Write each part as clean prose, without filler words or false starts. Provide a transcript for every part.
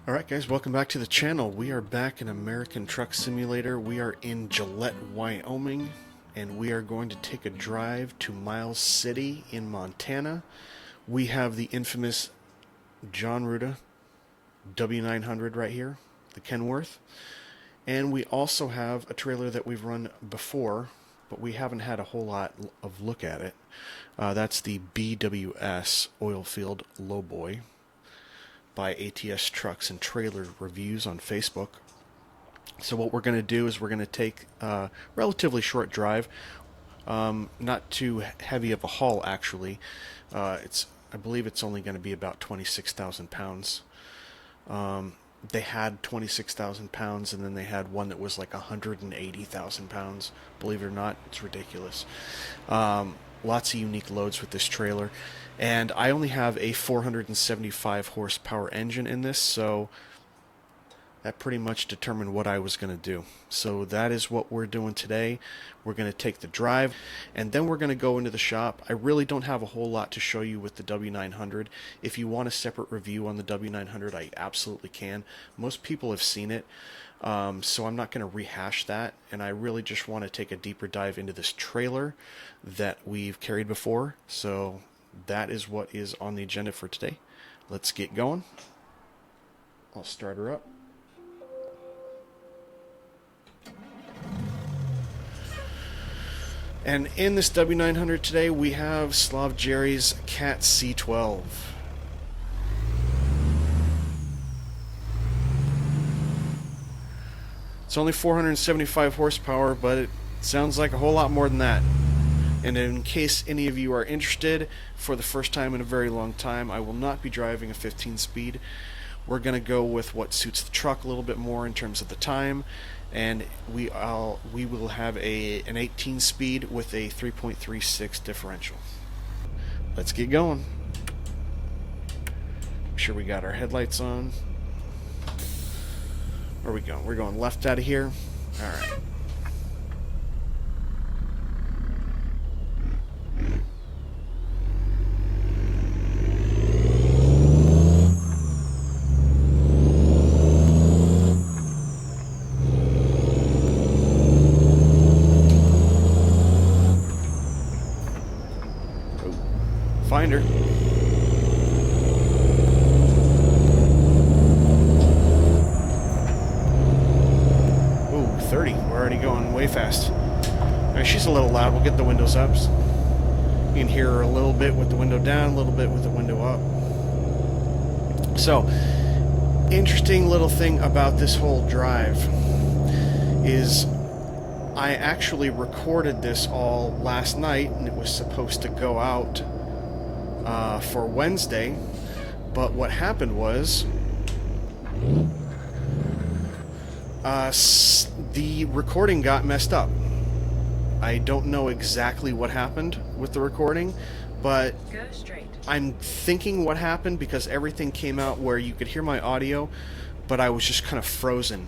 Alright guys, welcome back to the channel. We are back in American Truck Simulator. We are in Gillette, Wyoming, and we are going to take a drive to Miles City in Montana. We have the infamous Jon Ruda W900 right here, the Kenworth. And we also have a trailer that we've run before, but we haven't had a whole lot of look at it. That's the BWS Oilfield Lowboy by ATS Trucks and Trailer Reviews on Facebook. So what we're going to do is we're going to take a relatively short drive, not too heavy of a haul actually. I believe it's only going to be about 26,000 pounds. They had 26,000 pounds, and then they had one that was like 180,000 pounds. Believe it or not, it's ridiculous. Lots of unique loads with this trailer, and I only have a 475 horsepower engine in this, so that pretty much determined what I was going to do. So that is what we're doing today. We're going to take the drive, and then we're going to go into the shop. I really don't have a whole lot to show you with the W900. If you want a separate review on the W900, I absolutely can. Most people have seen it, so I'm not going to rehash that, and I really just want to take a deeper dive into this trailer that we've carried before. So that is what is on the agenda for today. Let's get going. I'll start her up. And in this W900 today, we have Slav Jerry's Cat C-12. It's only 475 horsepower, but it sounds like a whole lot more than that. And in case any of you are interested, for the first time in a very long time, I will not be driving a 15-speed. We're going to go with what suits the truck a little bit more in terms of the time, and we will have an 18-speed with a 3.36 differential. Let's get going. Make sure we got our headlights on. Where are we going? We're going left out of here. All right. Find her. Ooh, 30. We're already going way fast. Right, she's a little loud. We'll get the windows up. You can hear her a little bit with the window down, a little bit with the window up. So, interesting little thing about this whole drive is I actually recorded this all last night, and it was supposed to go out for Wednesday, but what happened was the recording got messed up. I don't know exactly what happened with the recording, but I'm thinking what happened because everything came out where you could hear my audio, but I was just kind of frozen.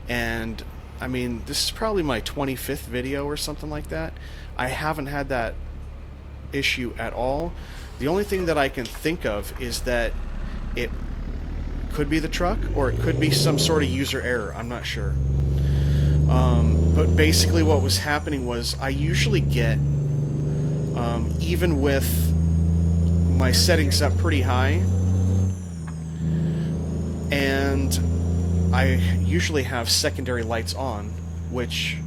And I mean, this is probably my 25th video or something like that. I haven't had that issue at all. The only thing that I can think of is that it could be the truck, or it could be some sort of user error. I'm not sure. But basically what was happening was I usually get, even with my settings up pretty high, and I usually have secondary lights on, which,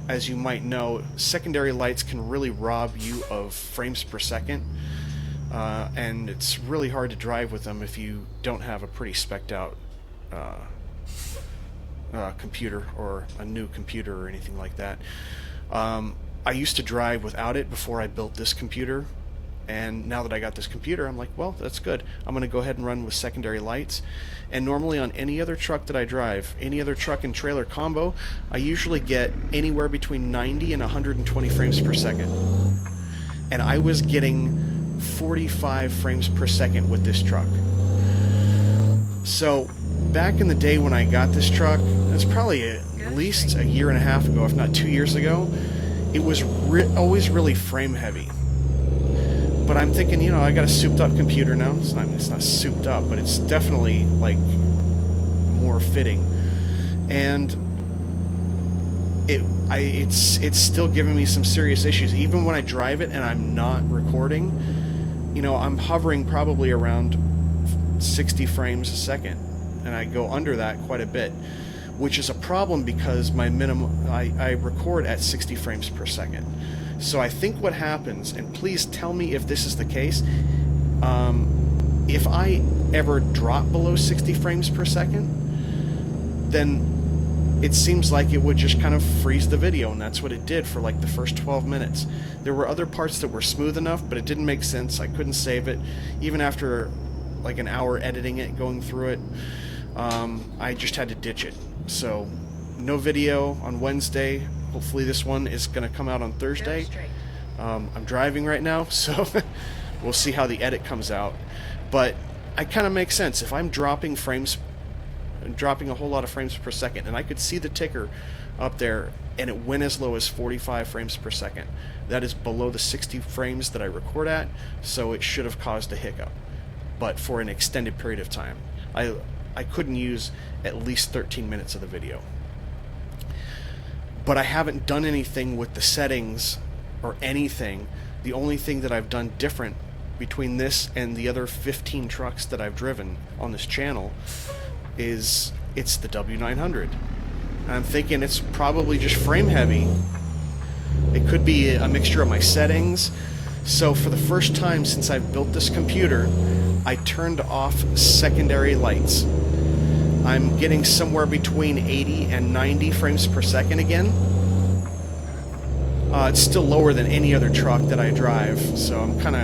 as you might know, secondary lights can really rob you of frames per second. And it's really hard to drive with them if you don't have a pretty spec'd out computer, or a new computer or anything like that. I used to drive without it before I built this computer, and now that I got this computer, I'm like, well, that's good. I'm going to go ahead and run with secondary lights. And normally on any other truck that I drive, any other truck and trailer combo, I usually get anywhere between 90 and 120 frames per second. And I was getting 45 frames per second with this truck. So back in the day when I got this truck, it's probably at least a year and a half ago, if not 2 years ago, it was always really frame heavy. But I'm thinking, you know, I got a souped up computer now. It's not souped up, but it's definitely like more fitting. And it's still giving me some serious issues. Even when I drive it and I'm not recording, you know, I'm hovering probably around 60 frames a second, and I go under that quite a bit, which is a problem because my minimum, I record at 60 frames per second. So I think what happens, and please tell me if this is the case, if I ever drop below 60 frames per second, then it seems like it would just kind of freeze the video, and that's what it did for like the first 12 minutes. There were other parts that were smooth enough, but it didn't make sense. I couldn't save it. Even after like an hour editing it, going through it, I just had to ditch it. So no video on Wednesday. Hopefully this one is going to come out on Thursday. I'm driving right now, so we'll see how the edit comes out. But it kind of makes sense. If I'm dropping a whole lot of frames per second, and I could see the ticker up there, and it went as low as 45 frames per second. That is below the 60 frames that I record at, so it should have caused a hiccup. But for an extended period of time. I couldn't use at least 13 minutes of the video. But I haven't done anything with the settings or anything. The only thing that I've done different between this and the other 15 trucks that I've driven on this channel is it's the W900. And I'm thinking it's probably just frame heavy. It could be a mixture of my settings. So for the first time since I've built this computer, I turned off secondary lights. I'm getting somewhere between 80 and 90 frames per second again. It's still lower than any other truck that I drive, so I'm kind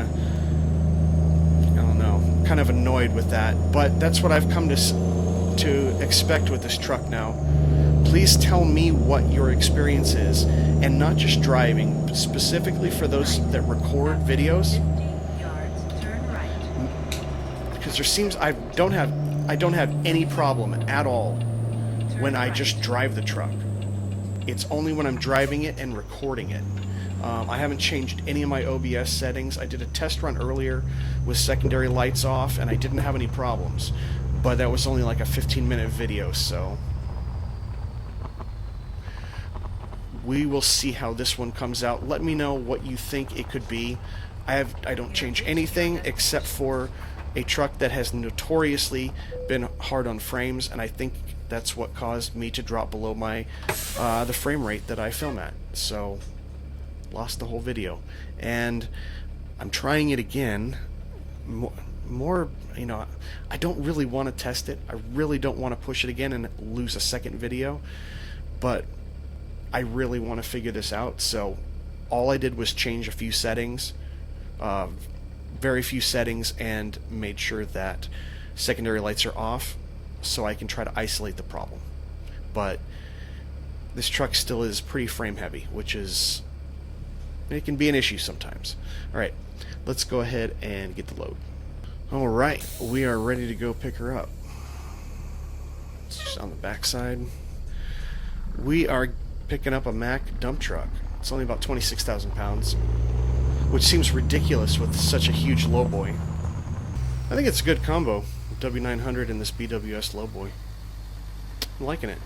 of annoyed with that. But that's what I've come to expect with this truck now. Please tell me what your experience is, and not just driving, but specifically for those that record videos. Because there seems I don't have any problem at all when I just drive the truck. It's only when I'm driving it and recording it. I haven't changed any of my OBS settings. I did a test run earlier with secondary lights off, and I didn't have any problems. But that was only like a 15-minute video, so we will see how this one comes out. Let me know what you think it could be. I don't change anything except for a truck that has notoriously been hard on frames, and I think that's what caused me to drop below my the frame rate that I film at. So lost the whole video, and I'm trying it again. More, you know, I don't really want to test it. I really don't want to push it again and lose a second video, but I really want to figure this out. So all I did was change a few settings, very few settings, and made sure that secondary lights are off so I can try to isolate the problem. But this truck still is pretty frame heavy, which is, it can be an issue sometimes. Alright, let's go ahead and get the load. Alright, we are ready to go pick her up. It's just on the back side. We are picking up a Mack dump truck. It's only about 26,000 pounds, which seems ridiculous with such a huge lowboy. I think it's a good combo, W900 and this BWS Lowboy. I'm liking it.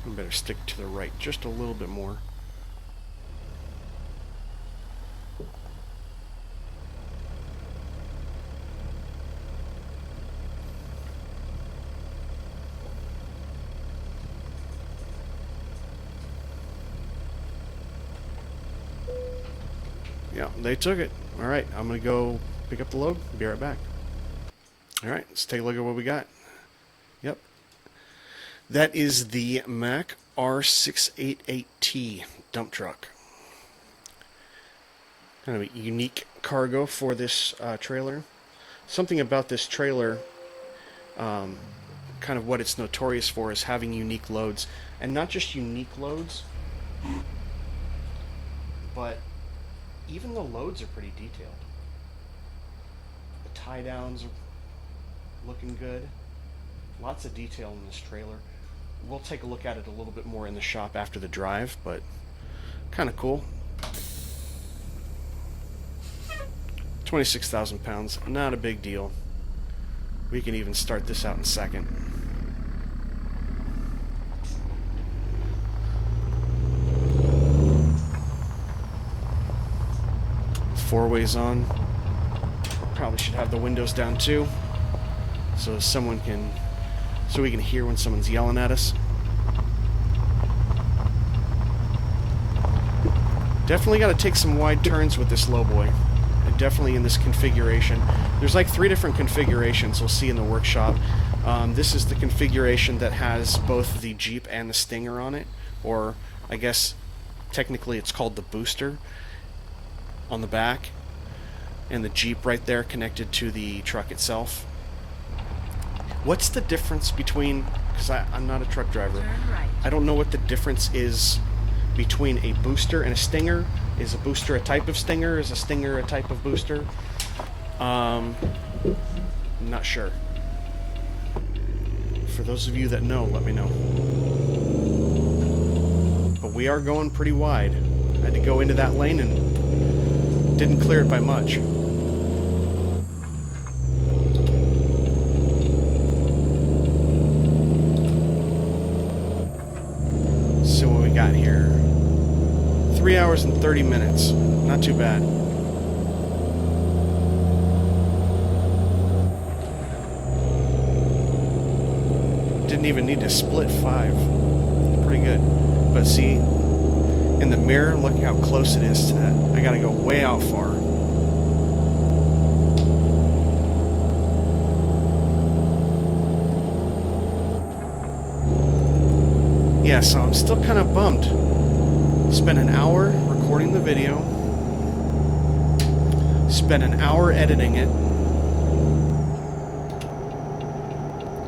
I better stick to the right just a little bit more. Yeah, they took it. Alright, I'm going to go pick up the load. Be right back. Alright, let's take a look at what we got. Yep. That is the Mack R688T Dump Truck. Kind of a unique cargo for this trailer. Something about this trailer, kind of what it's notorious for, is having unique loads. And not just unique loads, but even the loads are pretty detailed. The tie downs are looking good. Lots of detail in this trailer. We'll take a look at it a little bit more in the shop after the drive, but kind of cool. 26,000 pounds, not a big deal. We can even start this out in second. Four-ways on. Probably should have the windows down too, so we can hear when someone's yelling at us. Definitely got to take some wide turns with this lowboy. Definitely in this configuration. There's like 3 different configurations we'll see in the workshop. This is the configuration that has both the Jeep and the Stinger on it, or I guess technically it's called the booster on the back, and the Jeep right there connected to the truck itself. What's the difference between, because I'm not a truck driver, I don't know what the difference is between a booster and a Stinger. Is a booster a type of Stinger? Is a Stinger a type of booster? I'm not sure. For those of you that know, let me know. But we are going pretty wide. I had to go into that lane and didn't clear it by much. So what we got here? 3 hours and 30 minutes. Not too bad. Didn't even need to split 5. Pretty good. But see, in the mirror, look how close it is to that. I gotta go way out far. Yeah, so I'm still kind of bummed. Spent an hour recording the video, spent an hour editing it,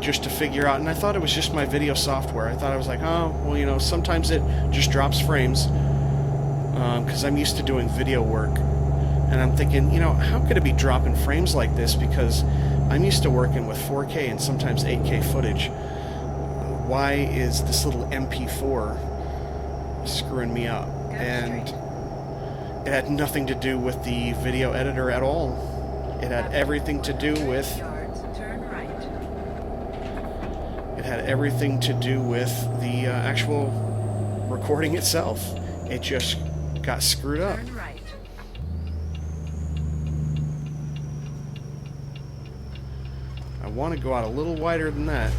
just to figure out, and I thought it was just my video software. I thought I was like, oh, well, you know, sometimes it just drops frames, because I'm used to doing video work, and I'm thinking, you know, how could it be dropping frames like this, because I'm used to working with 4K and sometimes 8K footage. Why is this little MP4 screwing me up? And it had nothing to do with the video editor at all. It had everything to do with the actual recording itself. It just got screwed up. I want to go out a little wider than that,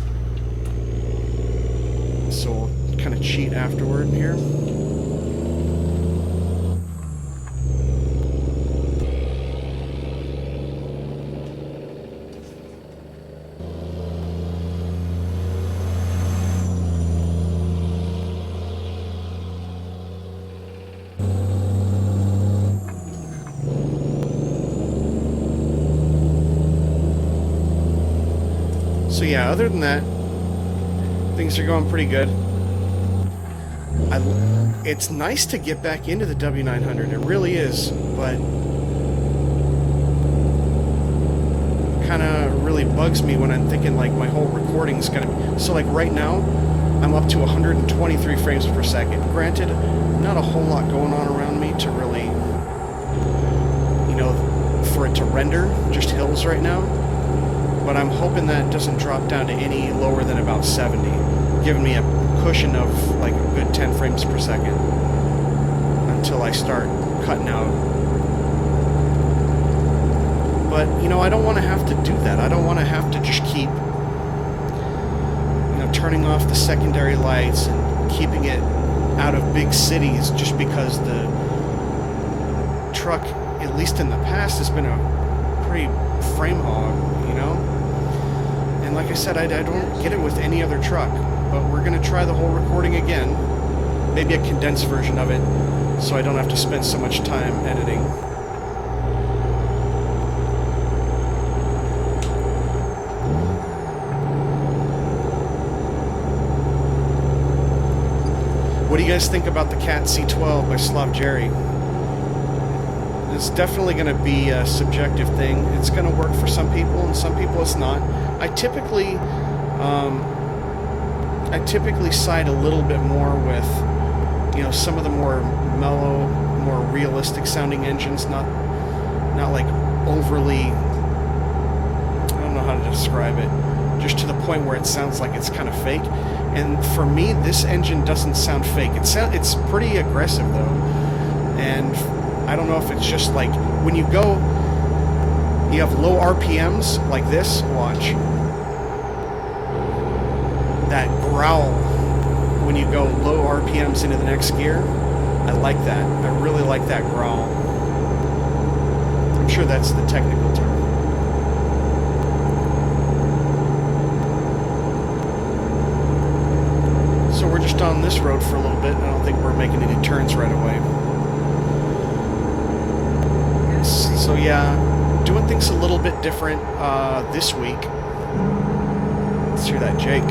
so we'll kind of cheat afterward here. So yeah, other than that, things are going pretty good. It's nice to get back into the W900, it really is, but kind of really bugs me when I'm thinking like my whole recording's gonna be, so like right now I'm up to 123 frames per second. Granted, not a whole lot going on around me to really, you know, for it to render, just hills right now, but I'm hoping that doesn't drop down to any lower than about 70, giving me a cushion of like a good 10 frames per second until I start cutting out. But, you know, I don't want to have to do that. I don't want to have to just keep, you know, turning off the secondary lights and keeping it out of big cities just because the truck, at least in the past, has been a pretty frame hog, you know? And like I said, I don't get it with any other truck. But we're going to try the whole recording again, maybe a condensed version of it, so I don't have to spend so much time editing. What do you guys think about the Cat C-12 by Slav? It's definitely going to be a subjective thing. It's going to work for some people, and some people it's not. I typically side a little bit more with, you know, some of the more mellow, more realistic sounding engines, not not like overly, I don't know how to describe it, just to the point where it sounds like it's kind of fake. And for me, this engine doesn't sound fake. It's pretty aggressive though, and I don't know if it's just like when you go, you have low RPMs like this. Watch that growl when you go low RPMs into the next gear. I like that. I really like that growl. I'm sure that's the technical term. So we're just on this road for a little bit. I don't think we're making any turns right away. So yeah, doing things a little bit different this week. Let's hear that Jake.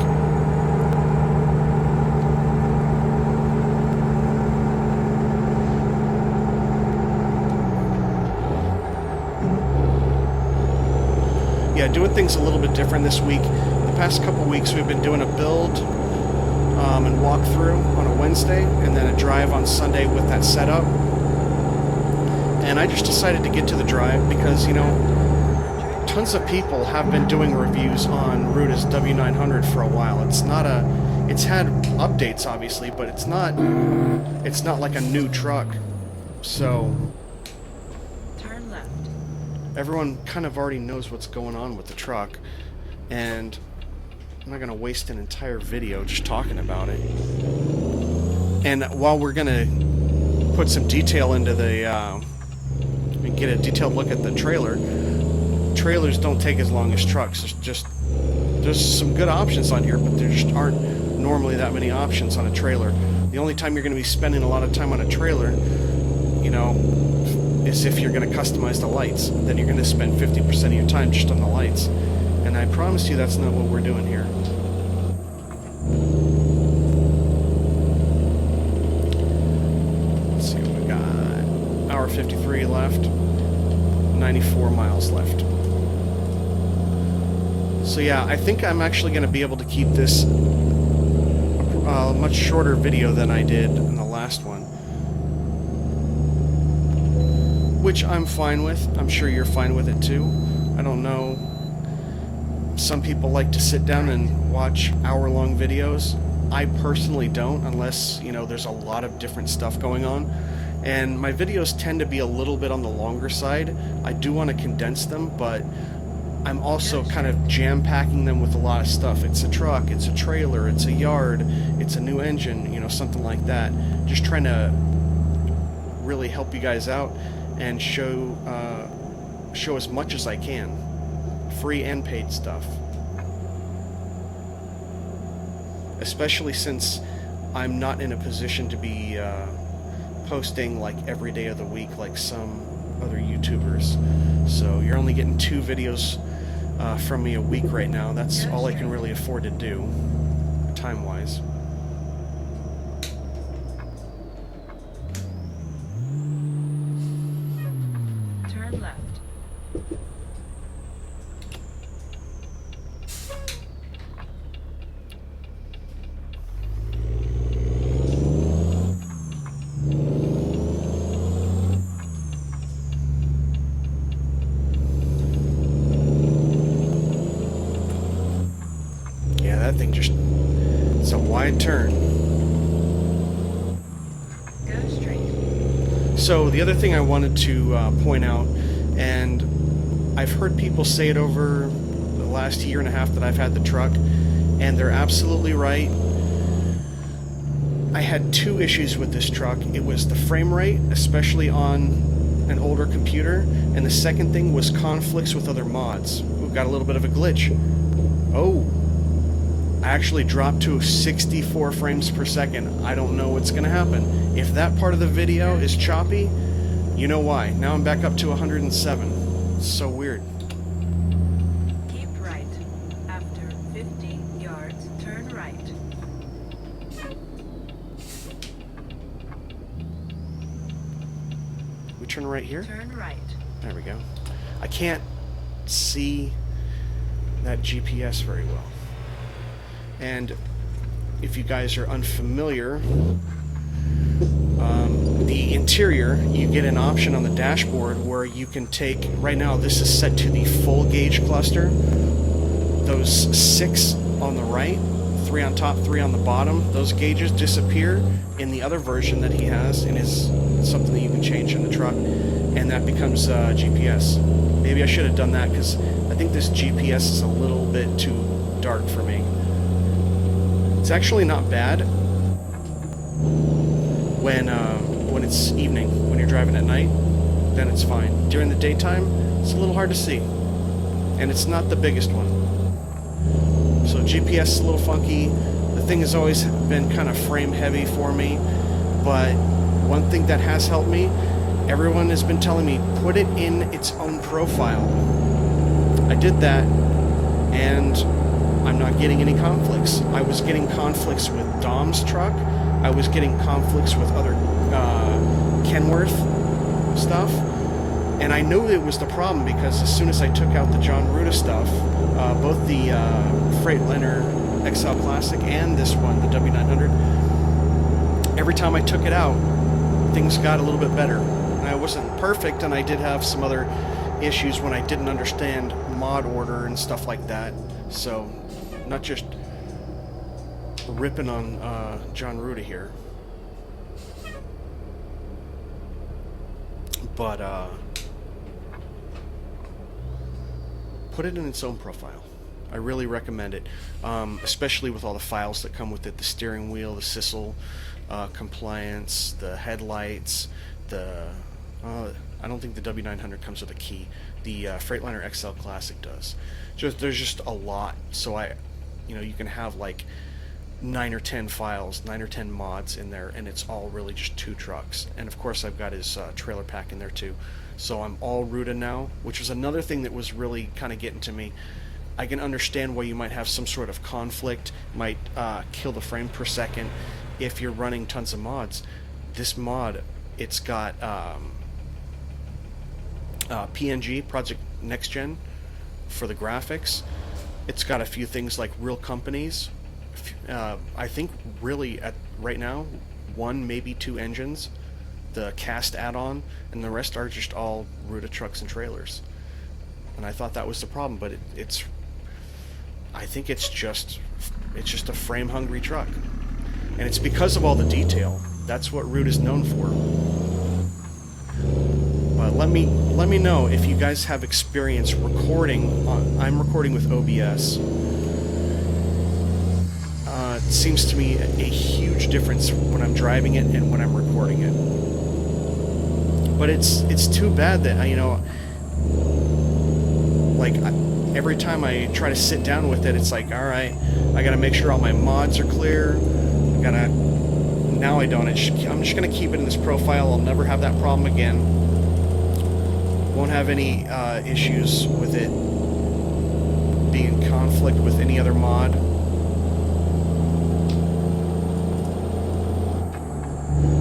Yeah, doing things a little bit different this week. The past couple weeks we've been doing a build and walkthrough on a Wednesday, and then a drive on Sunday with that setup. And I just decided to get to the drive because, you know, tons of people have been doing reviews on Ruda's W900 for a while. It's had updates obviously, but it's not like a new truck. So turn left. Everyone kind of already knows what's going on with the truck, and I'm not going to waste an entire video just talking about it. And while we're going to put some detail into the, and get a detailed look at the trailer, trailers don't take as long as trucks. There's some good options on here, but there just aren't normally that many options on a trailer. The only time you're going to be spending a lot of time on a trailer, you know, is if you're going to customize the lights. Then you're going to spend 50% of your time just on the lights. And I promise you that's not what we're doing here. Let's see what we got. Hour 53 left. 94 miles left. So yeah, I think I'm actually going to be able to keep this a much shorter video than I did in the last one. Which I'm fine with. I'm sure you're fine with it too. I don't know. Some people like to sit down and watch hour-long videos. I personally don't, unless, you know, there's a lot of different stuff going on. And my videos tend to be a little bit on the longer side. I do want to condense them, but I'm also kind of jam-packing them with a lot of stuff. It's a truck, it's a trailer, it's a yard, it's a new engine, you know, something like that. Just trying to really help you guys out and show as much as I can. Free and paid stuff. Especially since I'm not in a position to be posting like every day of the week like some other YouTubers. So you're only getting 2 videos from me a week right now. That's all I can really afford to do, time-wise. Turn left. That thing just, it's a wide turn. Go straight. So the other thing I wanted to point out, and I've heard people say it over the last year and a half that I've had the truck, and they're absolutely right. I had 2 issues with this truck. It was the frame rate, especially on an older computer, and the second thing was conflicts with other mods. We've got a little bit of a glitch. Oh. I actually dropped to 64 frames per second. I don't know what's going to happen. If that part of the video is choppy, you know why. Now I'm back up to 107. It's so weird. Keep right. After 50 yards, turn right. We turn right here? Turn right. There we go. I can't see that GPS very well. And if you guys are unfamiliar, The interior, you get an option on the dashboard where you can take, right now this is set to the full gauge cluster. Those 6 on the right, 3 on top, 3 on the bottom, those gauges disappear in the other version that he has in his, something that you can change in the truck, and that becomes GPS. Maybe I should have done that because I think this GPS is a little bit too dark for me. It's actually not bad when it's evening, when you're driving at night, then it's fine. During the daytime, it's a little hard to see, and it's not the biggest one. So GPS is a little funky. The thing has always been kind of frame heavy for me, but one thing that has helped me, everyone has been telling me, put it in its own profile. I did that, and I'm not getting any conflicts. I was getting conflicts with Dom's truck. I was getting conflicts with other Kenworth stuff, and I knew it was the problem because as soon as I took out the Jon Ruda stuff, both the Freightliner XL Classic and this one, the W900, every time I took it out, things got a little bit better. And I wasn't perfect, and I did have some other issues when I didn't understand mod order and stuff like that. So, not just ripping on Jon Ruda here, but put it in its own profile. I really recommend it, especially with all the files that come with it, the steering wheel, the sisal compliance, the headlights, the I don't think the W900 comes with a key. The Freightliner XL Classic does. There's just a lot, so you can have like 9 or 10 files, 9 or 10 mods in there, and it's all really just 2 trucks. And of course I've got his trailer pack in there too. So I'm all Ruda now, which was another thing that was really kind of getting to me. I can understand why you might have some sort of conflict, might kill the frame per second if you're running tons of mods. This mod, it's got PNG, Project Next Gen, for the graphics. It's got a few things like real companies. I think really right now 1, maybe 2 engines, the cast add-on, and the rest are just all Ruda trucks and trailers. And I thought that was the problem, but I think it's just a frame-hungry truck, and it's because of all the detail. That's what Ruda's known for. But let me know if you guys have experience recording. I'm recording with OBS. It seems to me a huge difference when I'm driving it and when I'm recording it. But it's too bad that every time I try to sit down with it, it's like, all right, I got to make sure all my mods are clear. Now I don't. I'm just gonna keep it in this profile. I'll never have that problem again. Won't have any issues with it being in conflict with any other mod.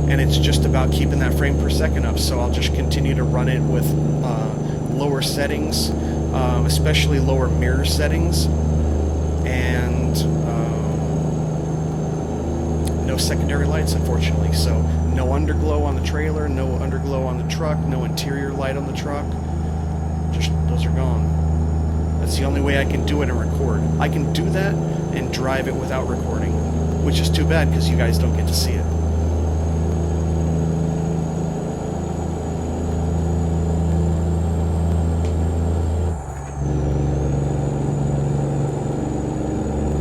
And it's just about keeping that frame per second up, so I'll just continue to run it with lower settings, especially lower mirror settings, and no secondary lights, unfortunately. So no underglow on the trailer, no underglow on the truck, no interior light on the truck. Just those are gone. That's the only way I can do it and record. I can do that and drive it without recording, which is too bad because you guys don't get to see it.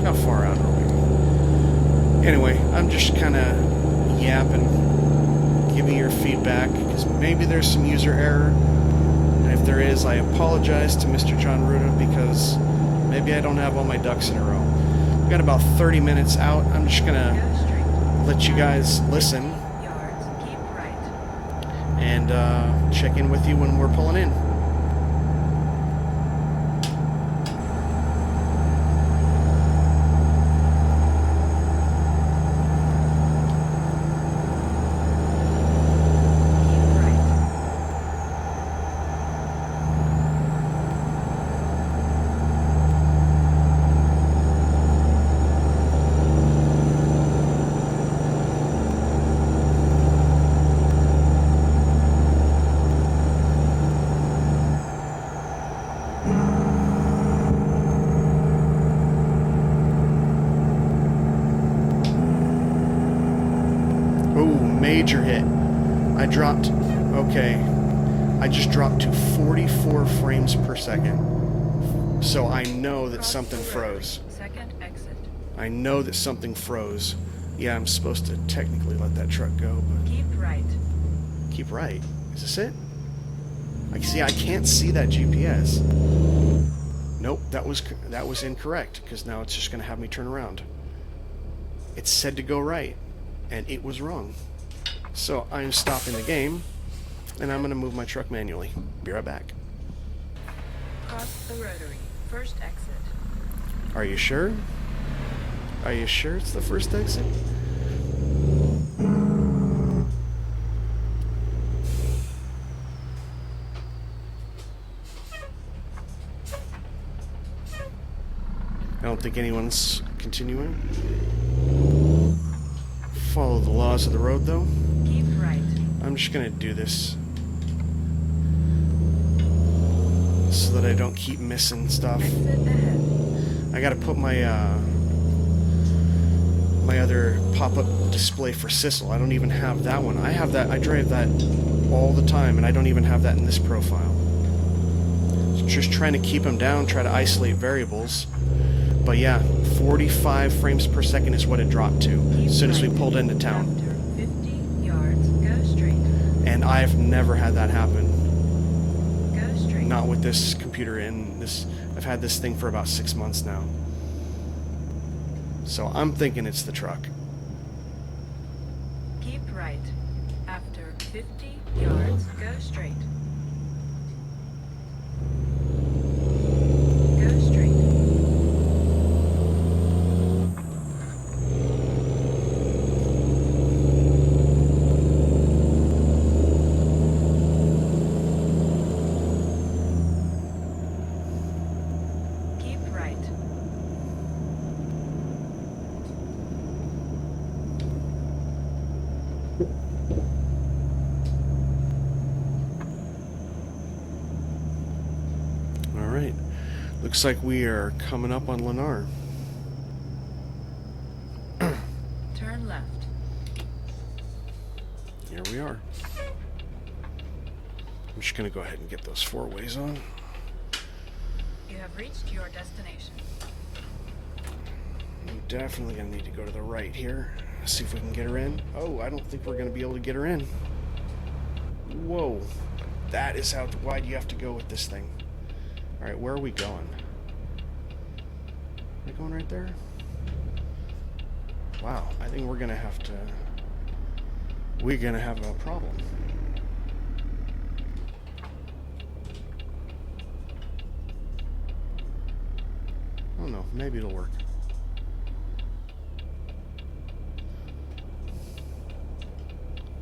How far out are we? Anyway, I'm just kind of yapping. Give me your feedback, because maybe there's some user error. And if there is, I apologize to Mr. Jon Ruda, because maybe I don't have all my ducks in a row. We've got about 30 minutes out. I'm just going to let you guys listen and check in with you when we're pulling in. Ooh, major hit. I dropped, okay, I just dropped to 44 frames per second. So I know that something froze. Second exit. I know that something froze. Yeah, I'm supposed to technically let that truck go, but... Keep right. Keep right. Is this it? I see, I can't see that GPS. Nope, that was incorrect, because now it's just going to have me turn around. It said to go right, and it was wrong. So I'm stopping the game, and I'm going to move my truck manually. Be right back. Cross the rotary. First exit. Are you sure? Are you sure it's the first exit? I don't think anyone's continuing. Follow the laws of the road, though. Keep right. I'm just gonna do this so that I don't keep missing stuff. Exit ahead. I gotta put my my other pop-up display for Sissel. I don't even have that one. I have that. I drive that all the time, and I don't even have that in this profile. Just trying to keep them down, try to isolate variables. But yeah, 45 frames per second is what it dropped to as soon as we pulled into town. After 50 yards, go straight. And I've never had that happen. Go straight. Not with this computer in this. I've had this thing for about 6 months now. So I'm thinking it's the truck. Keep right. After 50 yards, go straight. Go straight. Keep right. Alright. Looks like we are coming up on Lennar. Turn left. Here we are. I'm just going to go ahead and get those four-ways on. You have reached your destination. I'm definitely going to need to go to the right here. See if we can get her in. Oh, I don't think we're going to be able to get her in. Whoa. That is how wide you have to go with this thing. Alright, where are we going? Are we going right there? Wow, I think we're going to have to... We're going to have a problem. I don't know, maybe it'll work.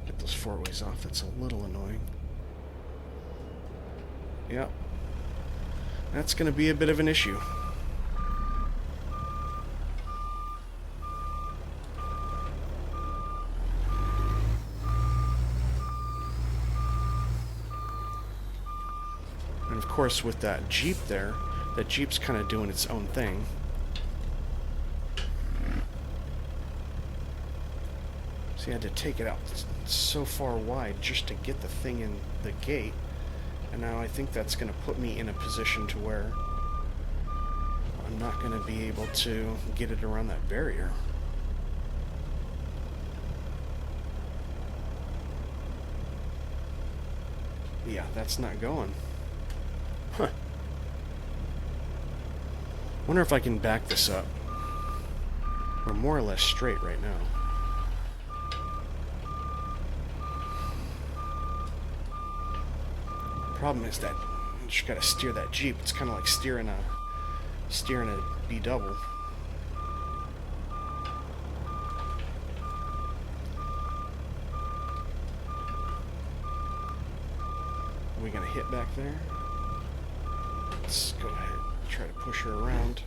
Get those four-ways off, that's a little annoying. Yep. That's going to be a bit of an issue. And of course with that Jeep there, that Jeep's kind of doing its own thing. See, I had to take it out so far wide just to get the thing in the gate. And now I think that's going to put me in a position to where I'm not going to be able to get it around that barrier. Yeah, that's not going. Huh. Wonder if I can back this up. We're more or less straight right now. Problem is that you just gotta steer that Jeep. It's kind of like steering a B double. Are we gonna hit back there? Let's go ahead and try to push her around.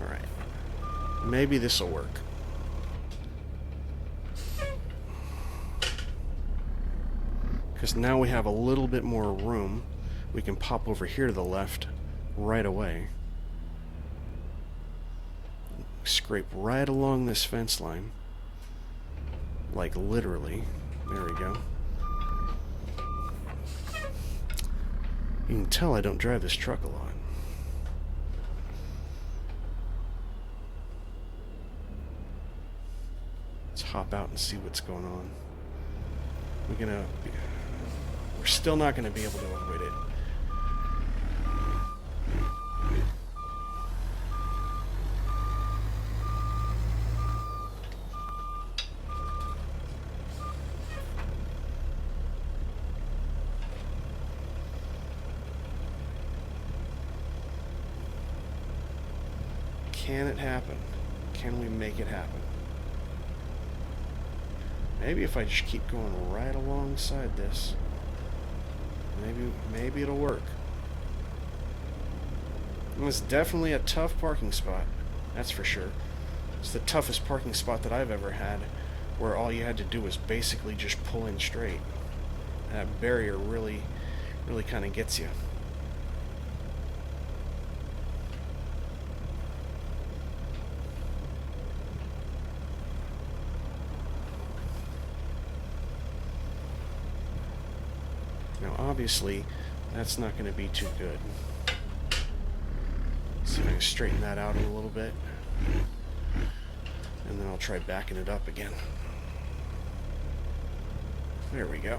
Alright. Maybe this'll work. Because now we have a little bit more room. We can pop over here to the left right away. Scrape right along this fence line. Like literally. There we go. You can tell I don't drive this truck a lot. Let's hop out and see what's going on. We're still not gonna be able to avoid it. Can it happen? Can we make it happen? Maybe if I just keep going right alongside this, maybe it'll work. And it's definitely a tough parking spot, that's for sure. It's the toughest parking spot that I've ever had, where all you had to do was basically just pull in straight. That barrier really kind of gets you. Now obviously that's not going to be too good. So I'm going to straighten that out a little bit, and then I'll try backing it up again. There we go.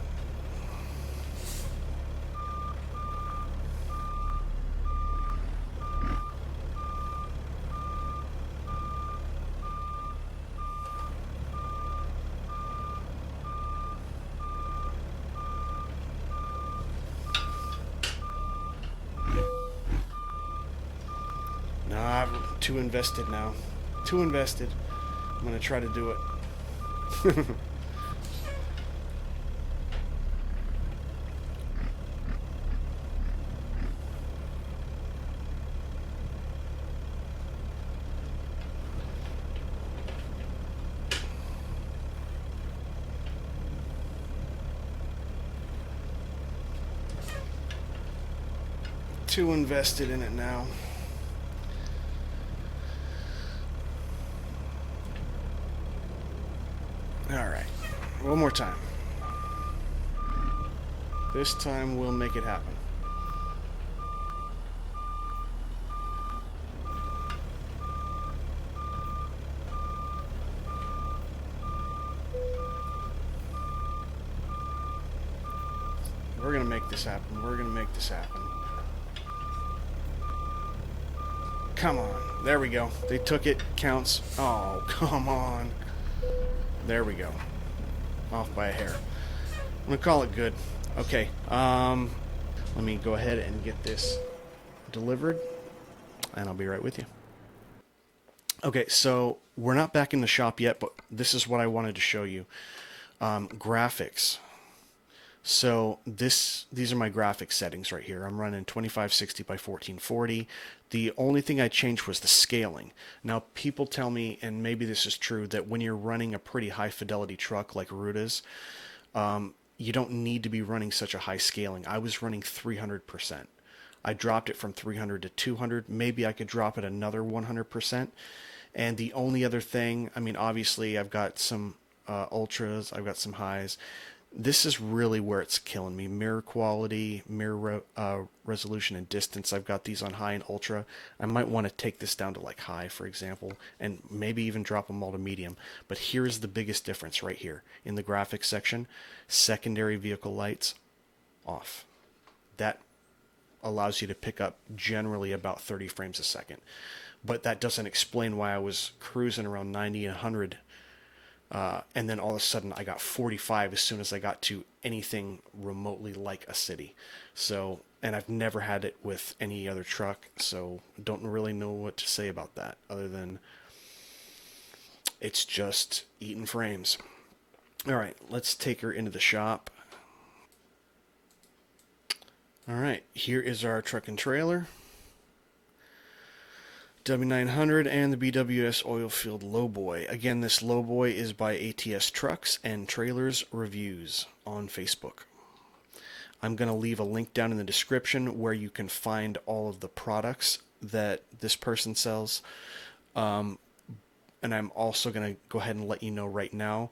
Nah, I'm too invested now. Too invested. I'm going to try to do it. Too invested in it now. Alright, one more time. This time we'll make it happen. We're gonna make this happen. We're gonna make this happen. Come on. There we go. They took it. Counts. Oh, come on. There we go. Off by a hair. I'm going to call it good. Okay. Let me go ahead and get this delivered, and I'll be right with you. Okay, so we're not back in the shop yet, but this is what I wanted to show you. Graphics. So these are my graphics settings right here. I'm running 2560 by 1440. The only thing I changed was the scaling. Now people tell me, and maybe this is true, that when you're running a pretty high fidelity truck like Ruda's, you don't need to be running such a high scaling. I was running 300%. I dropped it from 300 to 200. Maybe I could drop it another 100%. And the only other thing, I mean, obviously I've got some ultras, I've got some highs. This is really where it's killing me. Mirror quality, mirror resolution, and distance. I've got these on high and ultra. I might want to take this down to like high, for example, and maybe even drop them all to medium. But here's the biggest difference right here. In the graphics section, secondary vehicle lights, off. That allows you to pick up generally about 30 frames a second. But that doesn't explain why I was cruising around 90 and 100 and then all of a sudden I got 45 as soon as I got to anything remotely like a city. So, and I've never had it with any other truck, so don't really know what to say about that other than it's just eating frames. All right, let's take her into the shop. All right, here is our truck and trailer. W900 and the BWS Oilfield Lowboy. Again, this Lowboy is by ATS Trucks and Trailers Reviews on Facebook. I'm going to leave a link down in the description where you can find all of the products that this person sells. and I'm also going to go ahead and let you know right now,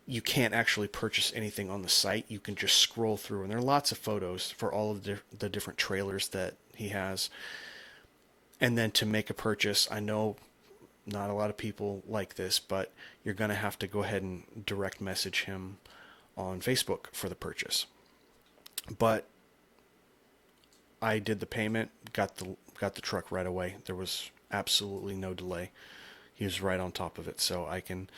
you can't actually purchase anything on the site. You can just scroll through, and there are lots of photos for all of the different trailers that he has. And then to make a purchase, I know not a lot of people like this, but you're going to have to go ahead and direct message him on Facebook for the purchase. But I did the payment, got the truck right away. There was absolutely no delay. He was right on top of it, so I can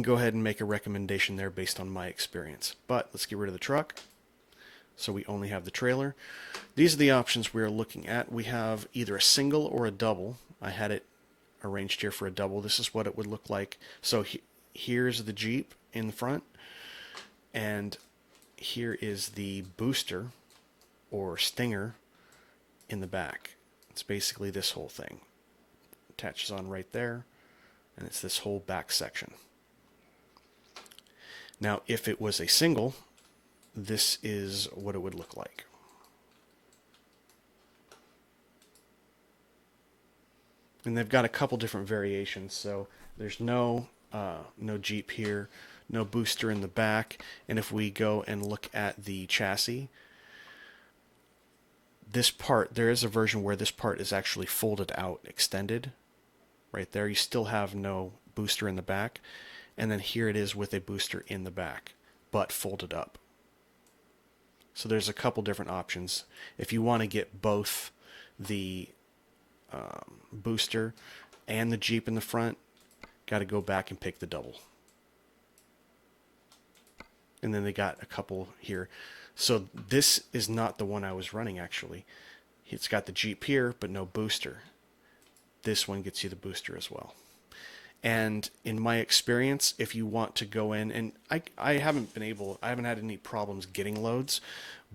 go ahead and make a recommendation there based on my experience. But let's get rid of the truck. So we only have the trailer. These are the options we're looking at. We have either a single or a double. I had it arranged here for a double. This is what it would look like. So here's the Jeep in the front, and here is the booster or stinger in the back. It's basically this whole thing. Attaches on right there, and it's this whole back section. Now, if it was a single, this is what it would look like. And they've got a couple different variations. So there's no Jeep here, no booster in the back. And if we go and look at the chassis, this part, there is a version where this part is actually folded out, extended. Right there, you still have no booster in the back. And then here it is with a booster in the back, but folded up. So there's a couple different options. If you want to get both the booster and the Jeep in the front, got to go back and pick the double. And then they got a couple here. So this is not the one I was running, actually. It's got the Jeep here, but no booster. This one gets you the booster as well. And in my experience, if you want to go in, and I haven't had any problems getting loads,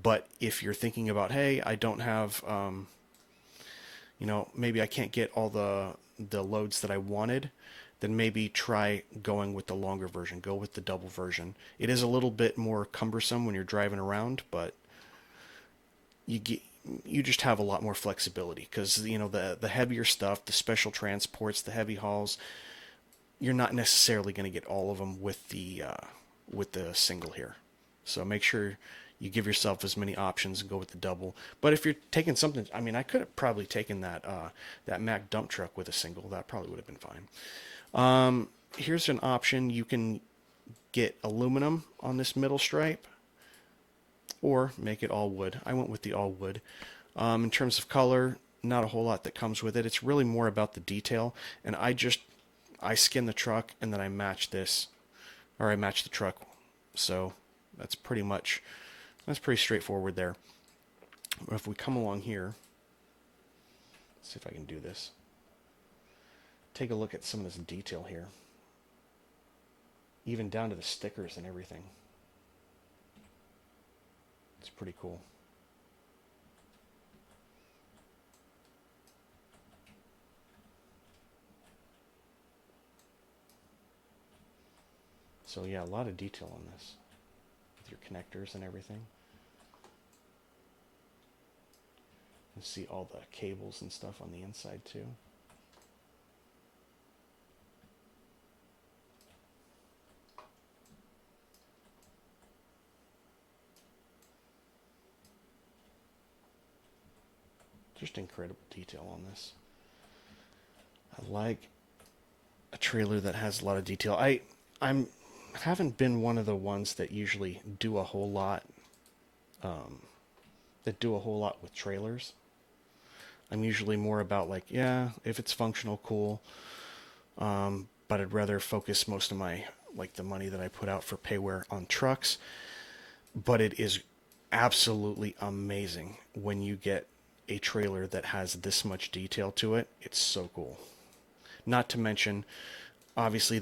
but if you're thinking about, hey, I don't have, maybe I can't get all the loads that I wanted, then maybe try going with the longer version. Go with the double version. It is a little bit more cumbersome when you're driving around, but you just have a lot more flexibility because the heavier stuff, the special transports, the heavy hauls, you're not necessarily going to get all of them with the single here. So make sure you give yourself as many options and go with the double. But if you're taking something, I mean, I could have probably taken that Mack dump truck with a single. That probably would have been fine. Here's an option. You can get aluminum on this middle stripe or make it all wood. I went with the all wood. In terms of color, not a whole lot that comes with it. It's really more about the detail. And I skin the truck and then I match this, or I match the truck. So that's pretty straightforward there. But if we come along here, let's see if I can do this. Take a look at some of this detail here. Even down to the stickers and everything. It's pretty cool. So yeah, a lot of detail on this with your connectors and everything. You see all the cables and stuff on the inside too. Just incredible detail on this. I like a trailer that has a lot of detail. I haven't been one of the ones that usually do a whole lot with trailers. I'm usually more about like, yeah, if it's functional, cool. But I'd rather focus most of my, like, the money that I put out for payware on trucks. But it is absolutely amazing when you get a trailer that has this much detail to it. It's so cool. Not to mention, obviously,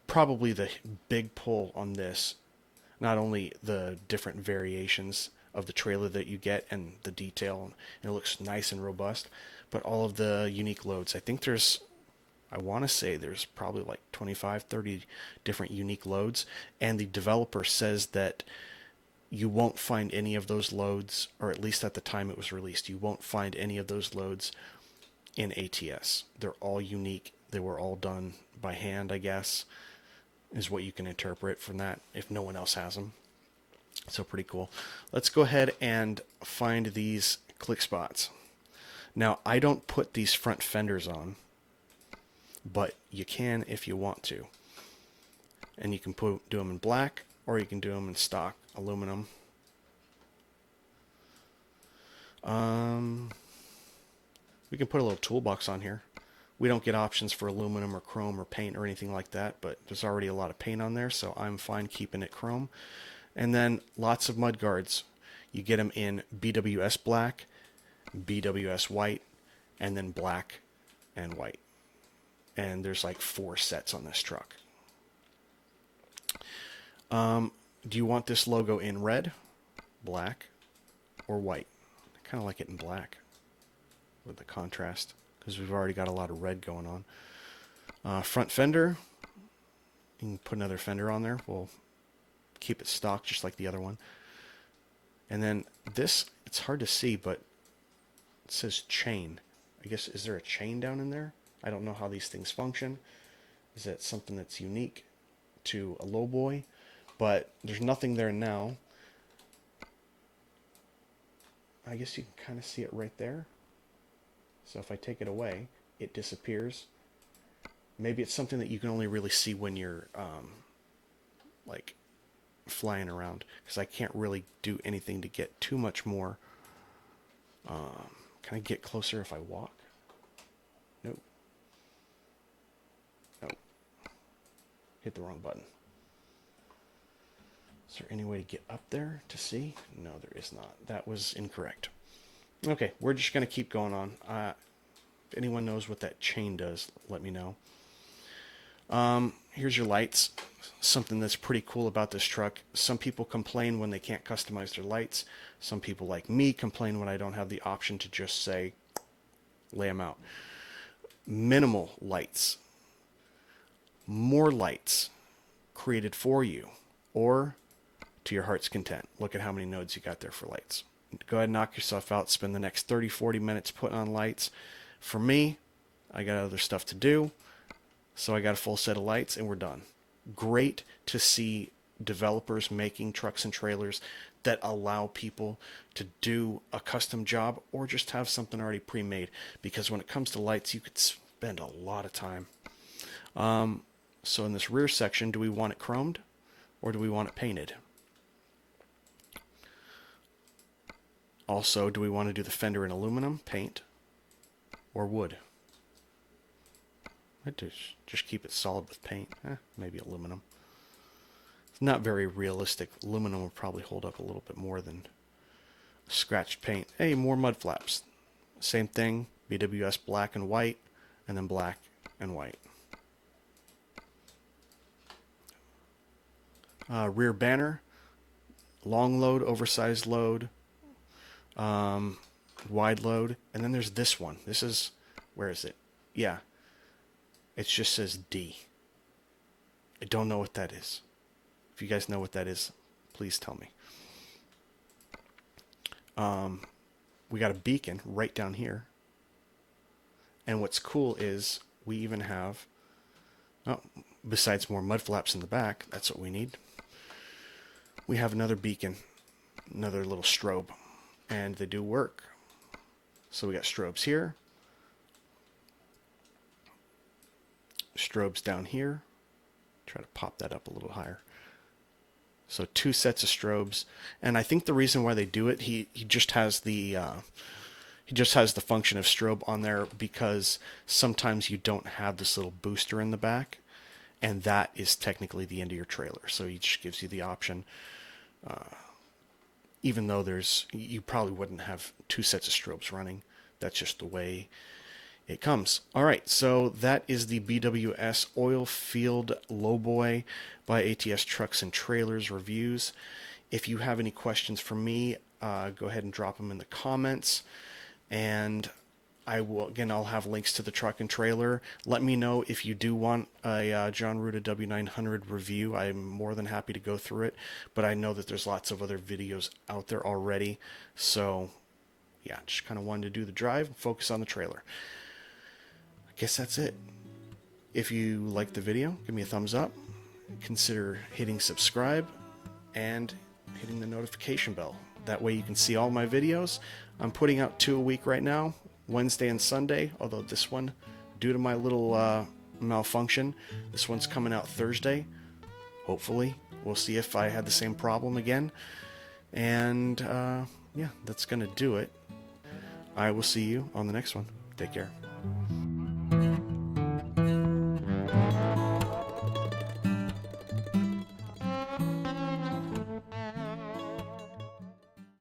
probably the big pull on this, not only the different variations of the trailer that you get and the detail, and it looks nice and robust, but all of the unique loads. I want to say there's probably like 25, 30 different unique loads, and the developer says that you won't find any of those loads, or at least at the time it was released, you won't find any of those loads in ATS. They're all unique. They were all done by hand, I guess, is what you can interpret from that if no one else has them. So pretty cool. Let's go ahead and find these click spots. Now, I don't put these front fenders on, but you can if you want to. And you can do them in black, or you can do them in stock aluminum. We can put a little toolbox on here. We don't get options for aluminum or chrome or paint or anything like that, but there's already a lot of paint on there, so I'm fine keeping it chrome. And then lots of mud guards. You get them in BWS black, BWS white, and then black and white. And there's like 4 sets on this truck. Do you want this logo in red, black, or white? I kind of like it in black with the contrast, because we've already got a lot of red going on. Front fender, you can put another fender on there. We'll keep it stock just like the other one. And then this, it's hard to see, but it says chain. I guess, is there a chain down in there? I don't know how these things function. Is that something that's unique to a lowboy? But there's nothing there now. I guess you can kind of see it right there. So if I take it away, it disappears. Maybe it's something that you can only really see when you're like flying around, because I can't really do anything to get too much more. Can I get closer if I walk? Nope. Nope. Hit the wrong button. Is there any way to get up there to see? No, there is not. That was incorrect. Okay, we're just going to keep going on. If anyone knows what that chain does, let me know. Here's your lights. Something that's pretty cool about this truck. Some people complain when they can't customize their lights. Some people like me complain when I don't have the option to just say, lay them out. Minimal lights. More lights created for you, or to your heart's content. Look at how many nodes you got there for lights. Go ahead and knock yourself out. Spend the next 30, 40 minutes putting on lights. For me, I got other stuff to do, so I got a full set of lights and we're done. Great to see developers making trucks and trailers that allow people to do a custom job or just have something already pre-made, because when it comes to lights, you could spend a lot of time. So in this rear section, do we want it chromed or do we want it painted? Also, do we want to do the fender in aluminum, paint, or wood? I'd just keep it solid with paint. Maybe aluminum. It's not very realistic. Aluminum will probably hold up a little bit more than scratched paint. Hey, more mud flaps. Same thing, BWS black and white, and then black and white. Rear banner, long load, oversized load, wide load, and then there's this one. This is, where is it? Yeah, it just says D. I don't know what that is. If you guys know what that is, please tell me. We got a beacon right down here, and what's cool is we even have, oh, besides more mud flaps in the back, that's what we need. We have another beacon, another little strobe, and they do work. So we got strobes here, strobes down here. Try to pop that up a little higher. So 2 sets of strobes, and I think the reason why they do it, he just has the function of strobe on there because sometimes you don't have this little booster in the back, and that is technically the end of your trailer. So he just gives you the option. Even though you probably wouldn't have 2 sets of strobes running. That's just the way it comes. All right, so that is the BWS Oilfield Lowboy by ATS Trucks and Trailers reviews. If you have any questions for me, go ahead and drop them in the comments. And I'll have links to the truck and trailer. Let me know if you do want a Jon Ruda W900 review. I'm more than happy to go through it, but I know that there's lots of other videos out there already. So yeah, just kind of wanted to do the drive and focus on the trailer. guess that's it. If you like the video, give me a thumbs up. Consider hitting subscribe and hitting the notification bell. That way you can see all my videos. I'm putting out 2 a week right now, Wednesday and Sunday, although this one, due to my little malfunction, this one's coming out Thursday. Hopefully. We'll see if I had the same problem again. And yeah, that's going to do it. I will see you on the next one. Take care.